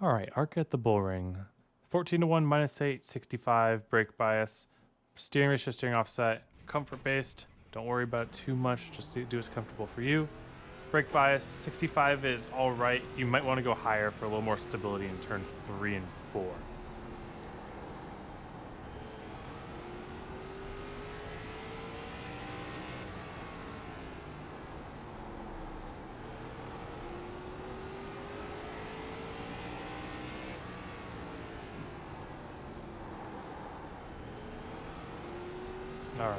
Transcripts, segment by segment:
All right, ARCA at the Bullring. 14 to 1, -8, 65, brake bias, steering ratio, steering offset, comfort based. Don't worry about it too much, just do what's comfortable for you. Brake bias, 65 is all right. You might want to go higher for a little more stability in turn 3 and 4. All right.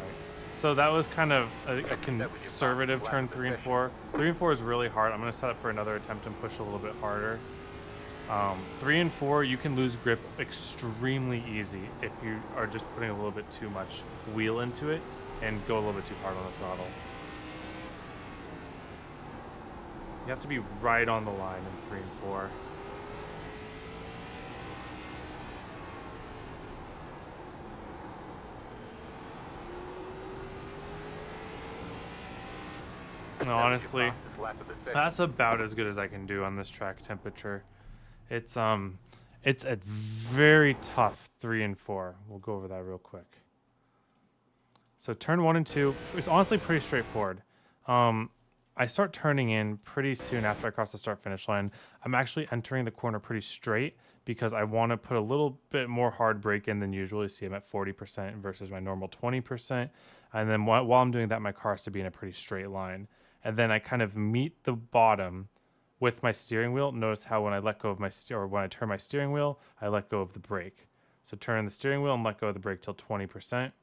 So that was kind of a conservative turn 3 and 4. 3 and 4 is really hard. I'm going to set up for another attempt and push a little bit harder. 3 and 4, you can lose grip extremely easy if you are just putting a little bit too much wheel into it and go a little bit too hard on the throttle. You have to be right on the line in 3 and 4. Honestly, that's about as good as I can do on this track temperature. It's a very tough 3 and 4. We'll go over that real quick. So turn 1 and 2, it's honestly pretty straightforward. I start turning in pretty soon after I cross the start finish line. I'm actually entering the corner pretty straight because I want to put a little bit more hard brake in than usual. You see I'm at 40% versus my normal 20%. And then while I'm doing that, my car has to be in a pretty straight line. And then I kind of meet the bottom with my steering wheel. Notice how when I let go of when I turn my steering wheel, I let go of the brake. So turn the steering wheel and let go of the brake till 20%,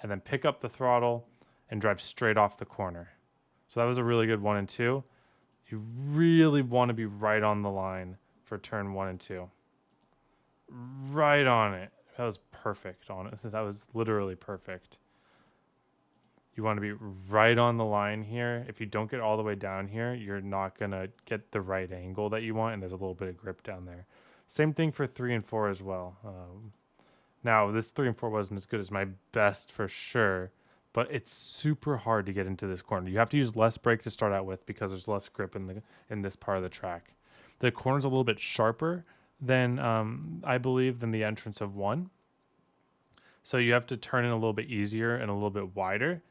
and then pick up the throttle and drive straight off the corner. So that was a really good 1 and 2. You really want to be right on the line for turn 1 and 2. Right on it. That was perfect on it. That was literally perfect. You want to be right on the line here. If you don't get all the way down here, you're not going to get the right angle that you want, and there's a little bit of grip down there. Same thing for 3 and 4 as well. Now, this 3 and 4 wasn't as good as my best for sure, but it's super hard to get into this corner. You have to use less brake to start out with because there's less grip in this part of the track. The corner's a little bit sharper than, I believe, than the entrance of 1. So you have to turn in a little bit easier and a little bit wider.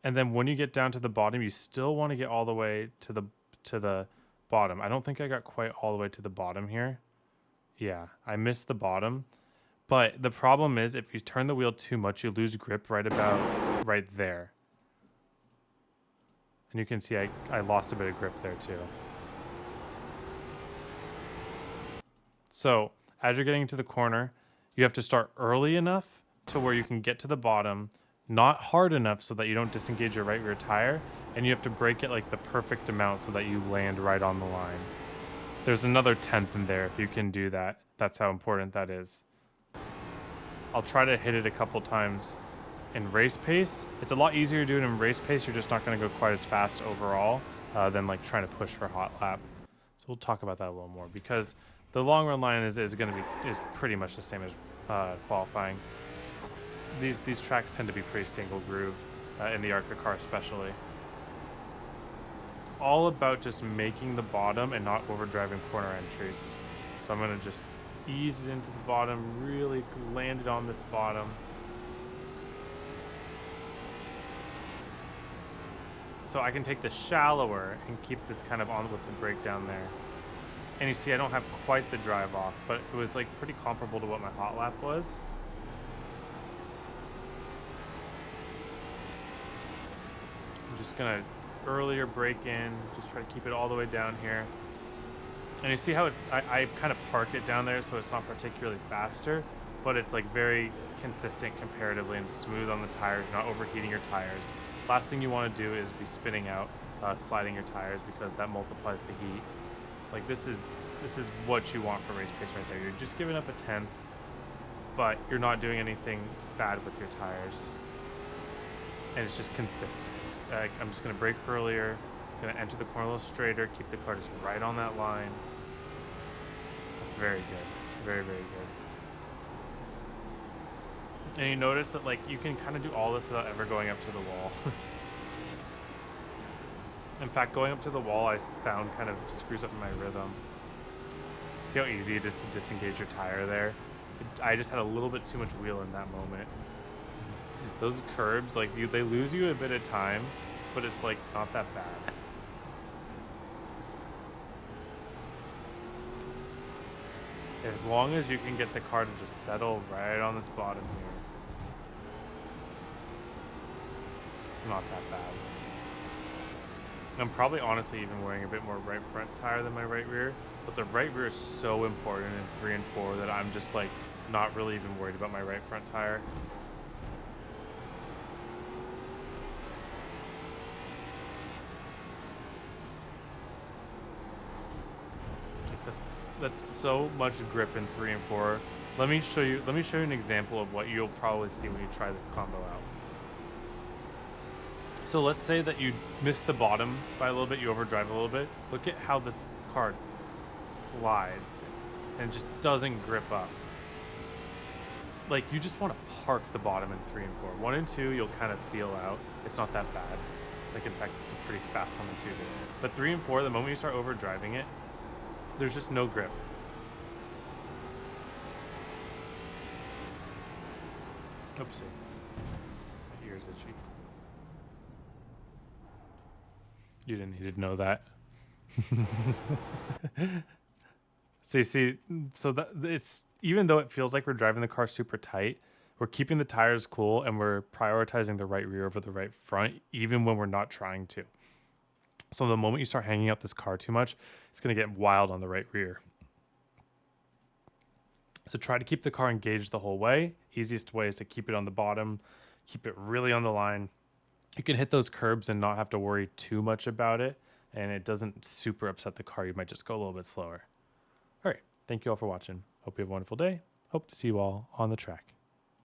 And then when you get down to the bottom, you still want to get all the way to the bottom. I don't think I got quite all the way to the bottom here. Yeah, I missed the bottom. But the problem is if you turn the wheel too much, you lose grip right about right there. And you can see I lost a bit of grip there too. So as you're getting into the corner, you have to start early enough to where you can get to the bottom, not hard enough so that you don't disengage your right rear tire, and you have to brake it like the perfect amount so that you land right on the line. There's another 1/10 in there if you can do that. That's how important that is. I'll try to hit it a couple times in race pace. It's a lot easier to do it in race pace. You're just not going to go quite as fast overall than like trying to push for hot lap. So we'll talk about that a little more because the long run line is pretty much the same as qualifying. These tracks tend to be pretty single groove in the ARCA car especially. It's all about just making the bottom and not overdriving corner entries. So I'm going to just ease it into the bottom, really land it on this bottom. So I can take the shallower and keep this kind of on with the brake down there. And you see I don't have quite the drive off, but it was like pretty comparable to what my hot lap was. I'm just gonna earlier brake in, just try to keep it all the way down here. And you see how I kind of parked it down there so it's not particularly faster, but it's like very consistent comparatively and smooth on the tires, not overheating your tires. Last thing you want to do is be spinning out, sliding your tires because that multiplies the heat. Like this is what you want for race pace right there. You're just giving up a 1/10, but you're not doing anything bad with your tires. And it's just consistent. I'm just going to brake earlier, going to enter the corner a little straighter, keep the car just right on that line. That's very good. Very, very good. And you notice that like you can kind of do all this without ever going up to the wall. In fact, going up to the wall I found kind of screws up my rhythm. See how easy it is to disengage your tire there? I just had a little bit too much wheel in that moment. Those curbs, like, they lose you a bit of time, but it's, like, not that bad. As long as you can get the car to just settle right on this bottom here, it's not that bad. I'm probably honestly even wearing a bit more right front tire than my right rear, but the right rear is so important in 3 and 4 that I'm just like not really even worried about my right front tire. Like that's so much grip in 3 and 4. Let me show you an example of what you'll probably see when you try this combo out. So let's say that you miss the bottom by a little bit, you overdrive a little bit. Look at how this car slides and just doesn't grip up. Like, you just want to park the bottom in 3 and 4. 1 and 2, you'll kind of feel out. It's not that bad. Like, in fact, it's a pretty fast 1 and 2 here. But 3 and 4, the moment you start overdriving it, there's just no grip. Oopsie. My ear's itchy. You didn't need to know that. See, so that it's, even though it feels like we're driving the car super tight, we're keeping the tires cool and we're prioritizing the right rear over the right front, even when we're not trying to. So the moment you start hanging out this car too much, it's going to get wild on the right rear. So try to keep the car engaged the whole way. Easiest way is to keep it on the bottom, keep it really on the line. You can hit those curbs and not have to worry too much about it, and it doesn't super upset the car. You might just go a little bit slower. All right. Thank you all for watching. Hope you have a wonderful day. Hope to see you all on the track.